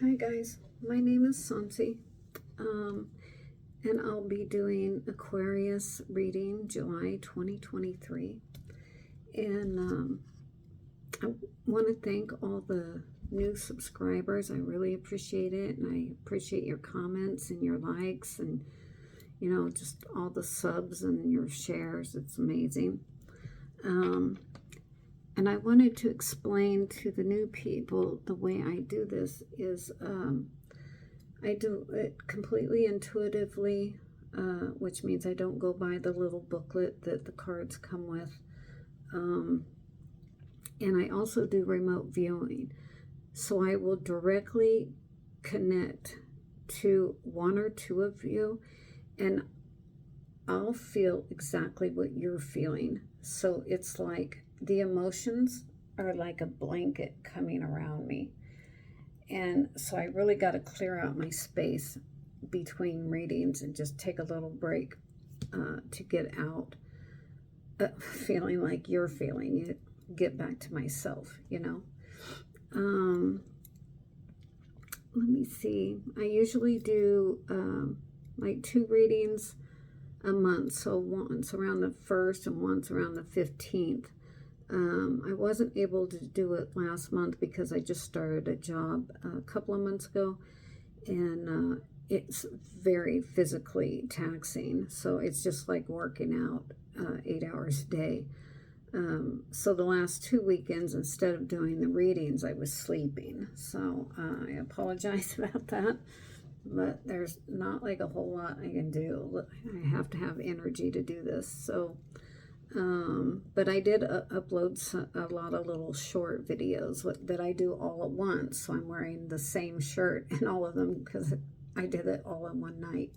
Hi guys, my name is Santi, and I'll be doing Aquarius reading July 2023. And I want to thank all the new subscribers. I really appreciate it, and I appreciate your comments and your likes and, just all the subs and your shares. It's amazing. And I wanted to explain to the new people the way I do this is I do it completely intuitively, which means I don't go by the little booklet that the cards come with. And I also do remote viewing. So I will directly connect to one or two of you, and I'll feel exactly what you're feeling. So it's like the emotions are like a blanket coming around me. And so I really got to clear out my space between readings and just take a little break to get out feeling like you're feeling it, get back to myself, Let me see. I usually do like 2 readings a month. So once around the 1st and once around the 15th. I wasn't able to do it last month because I just started a job a couple of months ago, and it's very physically taxing. So it's just like working out 8 hours a day. So the last 2 weekends, instead of doing the readings, I was sleeping. So I apologize about that, but there's not like a whole lot I can do. I have to have energy to do this. So but I did upload a lot of little short videos that I do all at once. So I'm wearing the same shirt in all of them because I did it all in one night.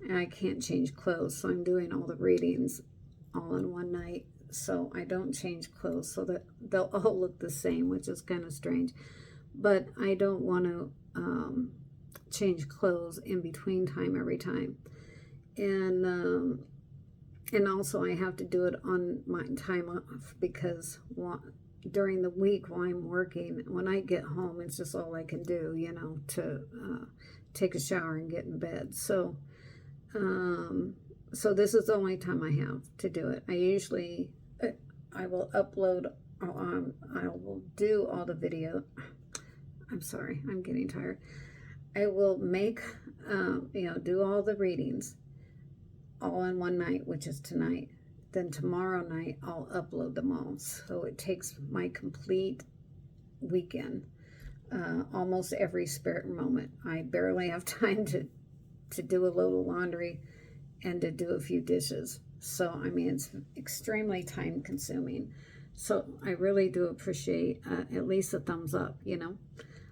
And I can't change clothes, so I'm doing all the readings all in one night. So I don't change clothes so that they'll all look the same, which is kind of strange. But I don't want to change clothes in between time every time. And also I have to do it on my time off because during the week while I'm working, when I get home, it's just all I can do, to take a shower and get in bed. So, so this is the only time I have to do it. I will upload, I will do all the video. I'm sorry, I'm getting tired. I will make, do all the readings all in one night, which is tonight. Then tomorrow night I'll upload them all. So it takes my complete weekend, almost every spare moment. I barely have time to do a load of laundry and to do a few dishes. So I mean, it's extremely time consuming. So I really do appreciate at least a thumbs up,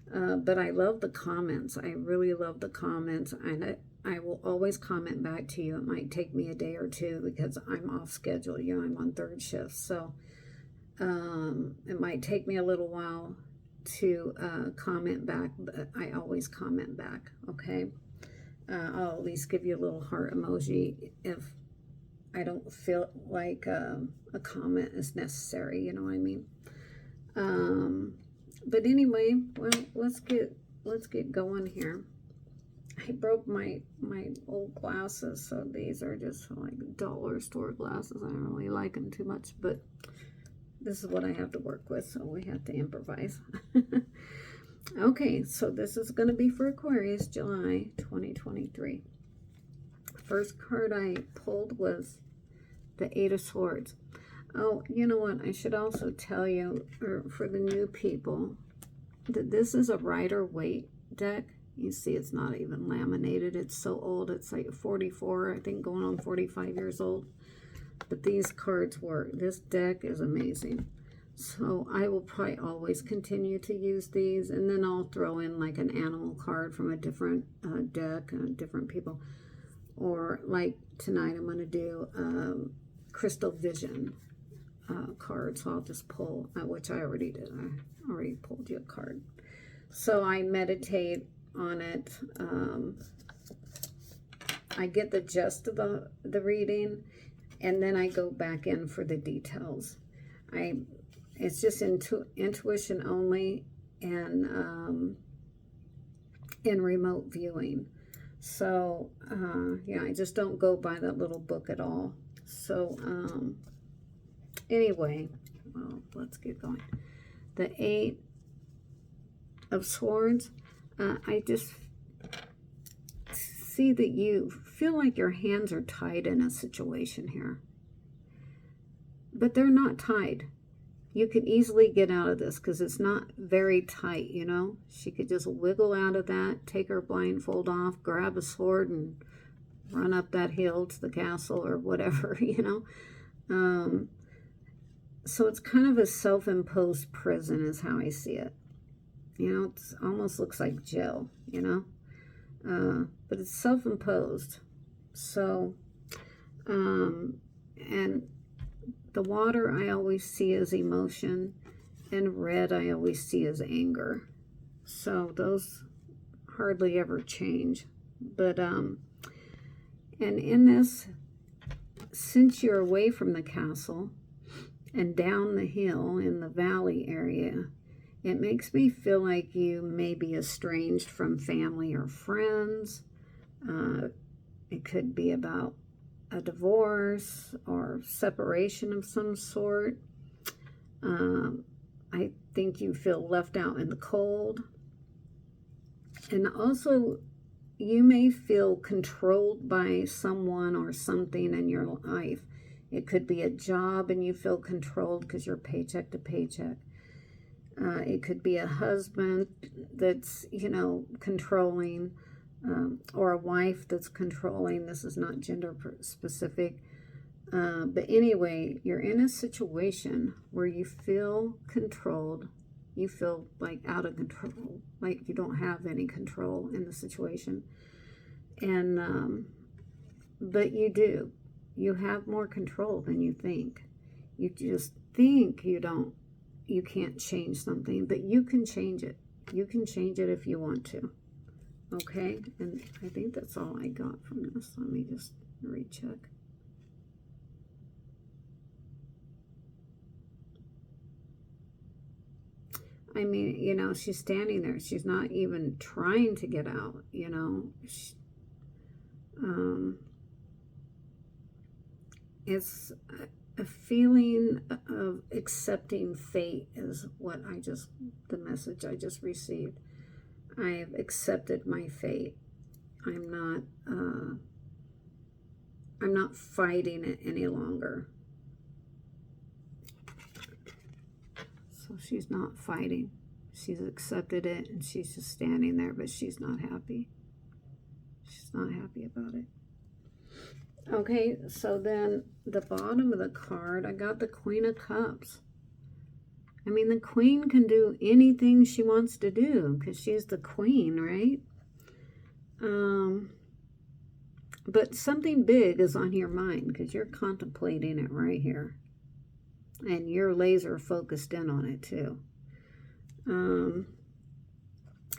but I love the comments. I really love the comments, and I will always comment back to you. It might take me a day or two because I'm off schedule. I'm on 3rd shift. So it might take me a little while to comment back, but I always comment back, okay? I'll at least give you a little heart emoji if I don't feel like a comment is necessary, you know what I mean? But anyway, well, let's get going here. I broke my old glasses, so these are just like dollar store glasses. I don't really like them too much, but this is what I have to work with, so we have to improvise. Okay, so this is going to be for Aquarius, July 2023. First card I pulled was the 8 of Swords. Oh, you know what? I should also tell you, or for the new people, that this is a Rider-Waite deck. You see it's not even laminated. It's so old. It's like 44, I think, going on 45 years old. But these cards work. This deck is amazing. So I will probably always continue to use these. And then I'll throw in like an animal card from a different deck, different people. Or like tonight I'm going to do Crystal Vision card. So I'll just pull, which I already did. I already pulled you a card. So I meditate on it. I get the gist of the reading, and then I go back in for the details. It's just intuition only, and in remote viewing. So, yeah, I just don't go by that little book at all. So, anyway, well, let's get going. The Eight of Swords, I just see that you feel like your hands are tied in a situation here. But they're not tied. You could easily get out of this because it's not very tight, you know. She could just wiggle out of that, take her blindfold off, grab a sword, and run up that hill to the castle or whatever, you know. So it's kind of a self-imposed prison is how I see it. You know, it almost looks like jail, you know. But it's self-imposed. So, and the water I always see as emotion, and red I always see as anger. So those hardly ever change. But, and in this, since you're away from the castle and down the hill in the valley area, it makes me feel like you may be estranged from family or friends. It could be about a divorce or separation of some sort. I think you feel left out in the cold. And also, you may feel controlled by someone or something in your life. It could be a job and you feel controlled because you're paycheck to paycheck. It could be a husband that's, you know, controlling, or a wife that's controlling. This is not gender specific. But anyway, you're in a situation where you feel controlled. You feel like out of control, like you don't have any control in the situation. And, but you do. You have more control than you think. You just think you can't change something, but you can change it. You can change it if you want to. Okay, and I think that's all I got from this. Let me just recheck. I mean, you know, she's standing there. She's not even trying to get out, you know. It's a feeling of accepting fate is what the message I just received. I have accepted my fate. I'm not fighting it any longer. So she's not fighting. She's accepted it and she's just standing there, but she's not happy. She's not happy about it. Okay, so then the bottom of the card, I got the Queen of Cups. I mean, the queen can do anything she wants to do because she's the queen, right? But something big is on your mind because you're contemplating it right here. And you're laser focused in on it too.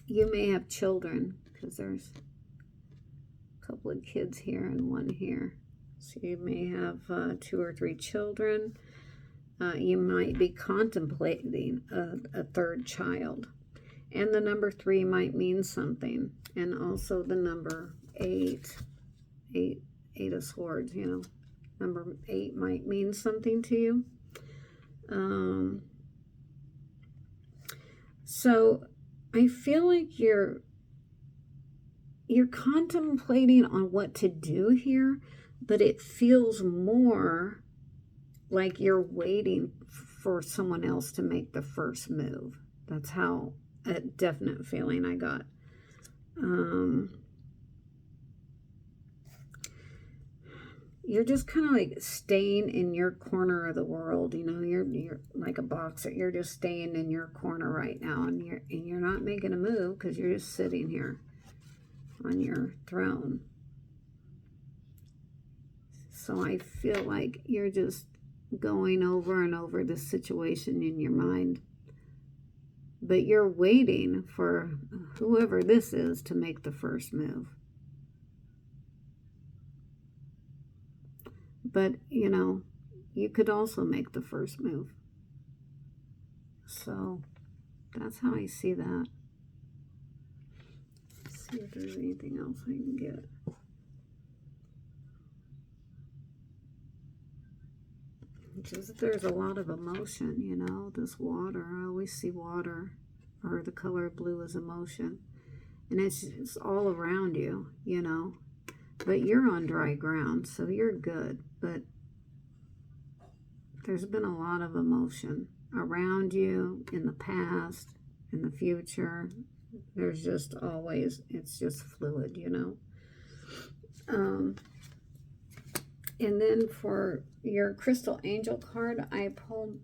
You may have children because there's a couple of kids here and one here. So you may have 2 or 3 children. You might be contemplating a third child. And the number 3 might mean something. And also the number 8 of Swords, you know. Number 8 might mean something to you. So I feel like you're contemplating on what to do here, but it feels more like you're waiting for someone else to make the first move. That's how a definite feeling I got. You're just kind of like staying in your corner of the world. You know, you're like a boxer. You're just staying in your corner right now, and you're not making a move because you're just sitting here on your throne. So I feel like you're just going over and over the situation in your mind. But you're waiting for whoever this is to make the first move. But, you know, you could also make the first move. So that's how I see that. see if there's anything else I can get. Just there's a lot of emotion, you know, this water. I always see water, or the color blue is emotion. And it's all around you, you know. But you're on dry ground, so you're good. But there's been a lot of emotion around you in the past, in the future. There's just always, it's just fluid, you know. And then for your crystal angel card, I pulled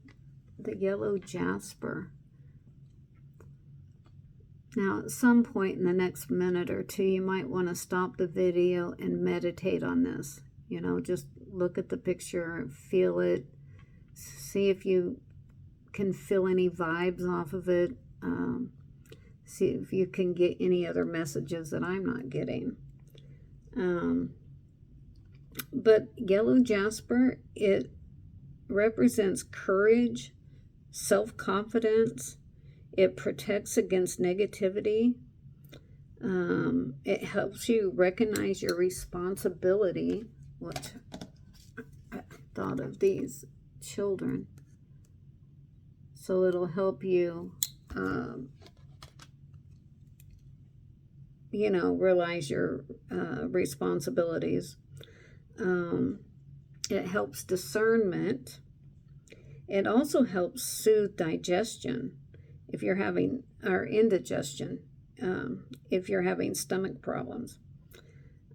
the Yellow Jasper. Now, at some point in the next minute or two, you might want to stop the video and meditate on this. You know, just look at the picture, feel it, see if you can feel any vibes off of it. See if you can get any other messages that I'm not getting. But Yellow Jasper, it represents courage, self-confidence. It protects against negativity. It helps you recognize your responsibility. What I thought of these children. So it'll help you, you know, realize your responsibilities. It helps discernment. It also helps soothe digestion if you're having, or indigestion, if you're having stomach problems.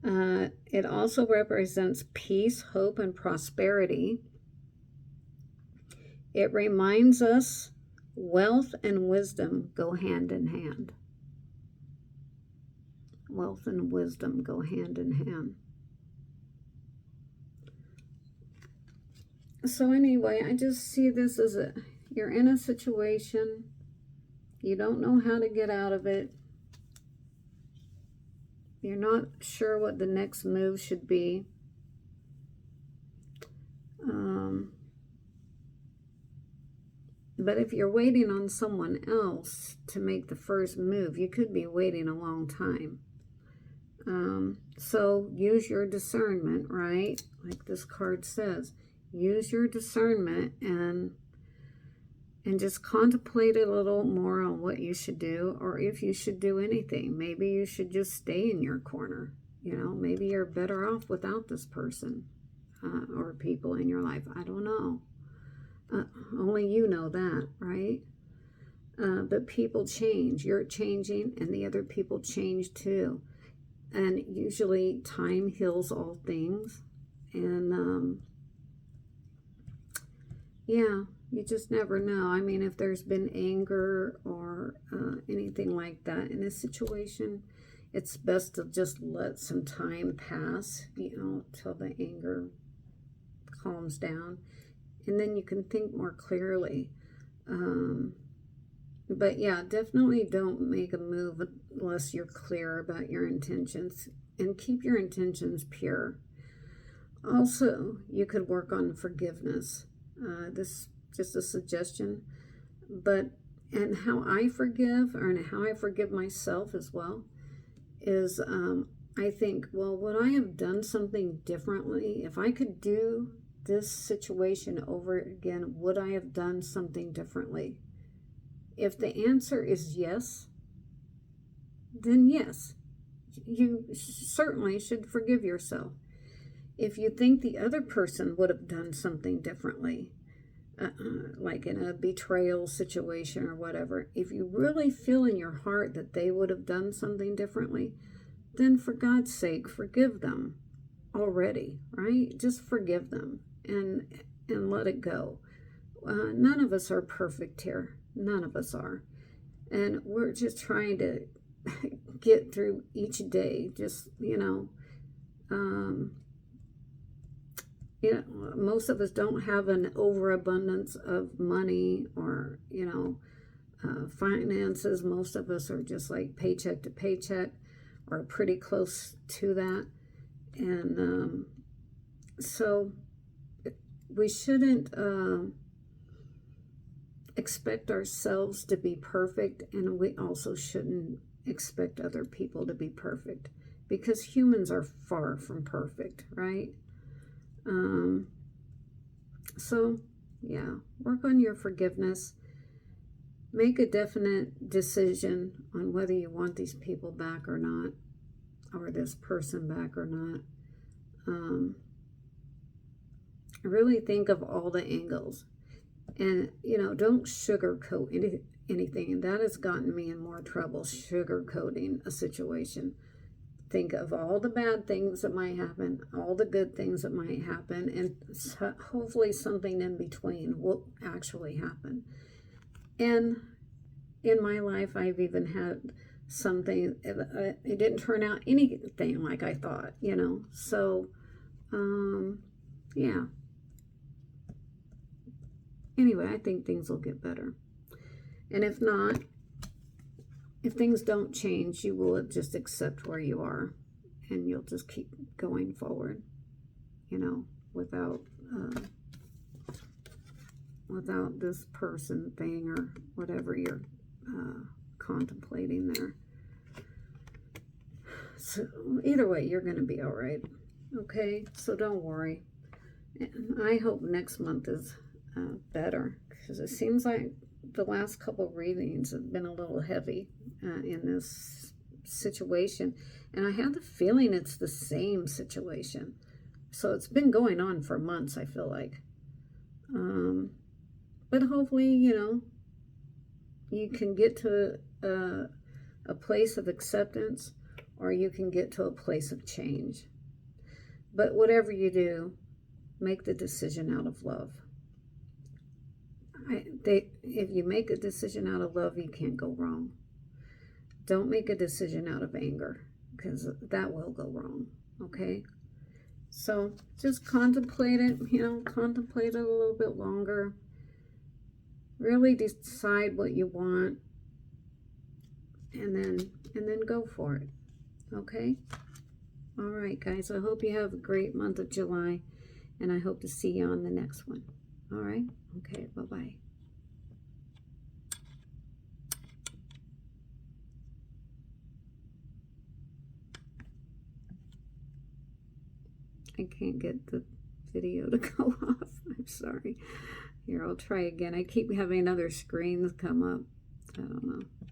It also represents peace, hope, and prosperity. It reminds us wealth and wisdom go hand in hand. Wealth and wisdom go hand in hand. So anyway, I just see this as you're in a situation, you don't know how to get out of it, you're not sure what the next move should be. But if you're waiting on someone else to make the first move, you could be waiting a long time. So use your discernment, right? Like this card says. Use your discernment and just contemplate a little more on what you should do, or if you should do anything. Maybe you should just stay in your corner. You know, maybe you're better off without this person or people in your life. I don't know. Only you know that, right? But people change. You're changing, and the other people change too. And usually time heals all things. And yeah, you just never know. I mean, if there's been anger or anything like that in a situation, it's best to just let some time pass, you know, till the anger calms down. And then you can think more clearly. But yeah, definitely don't make a move unless you're clear about your intentions. And keep your intentions pure. Also, you could work on forgiveness. This is just a suggestion, and how I forgive, and how I forgive myself as well, is I think, well, would I have done something differently? If I could do this situation over again, would I have done something differently? If the answer is yes, then yes, you certainly should forgive yourself. If you think the other person would have done something differently, like in a betrayal situation or whatever, if you really feel in your heart that they would have done something differently, then for God's sake, forgive them already, right? Just forgive them and let it go. None of us are perfect here. None of us are. And we're just trying to get through each day, just, you know, most of us don't have an overabundance of money or, you know, finances. Most of us are just like paycheck to paycheck or pretty close to that. And so we shouldn't expect ourselves to be perfect, and we also shouldn't expect other people to be perfect, because humans are far from perfect, right? So yeah, work on your forgiveness. Make a definite decision on whether you want these people back or not, or this person back or not. Really think of all the angles. And, don't sugarcoat anything. And that has gotten me in more trouble, sugarcoating a situation. Think of all the bad things that might happen, all the good things that might happen, and hopefully something in between will actually happen. And in my life, I've even had something, it didn't turn out anything like I thought, So, yeah. Anyway, I think things will get better. And if not, if things don't change, you will just accept where you are, and you'll just keep going forward, without this person thing or whatever you're contemplating there. So either way, you're going to be all right. Okay, so don't worry. And I hope next month is better, because it seems like the last couple of readings have been a little heavy in this situation, and I have the feeling it's the same situation. So it's been going on for months, I feel like. But hopefully, you can get to a place of acceptance, or you can get to a place of change. But whatever you do, make the decision out of love. If you make a decision out of love, you can't go wrong. Don't make a decision out of anger, because that will go wrong, okay? So just contemplate it, contemplate it a little bit longer. Really decide what you want, and then go for it, okay? All right, guys, I hope you have a great month of July, and I hope to see you on the next one. All right? Okay, bye-bye. I can't get the video to go off. I'm sorry. Here, I'll try again. I keep having other screens come up. I don't know.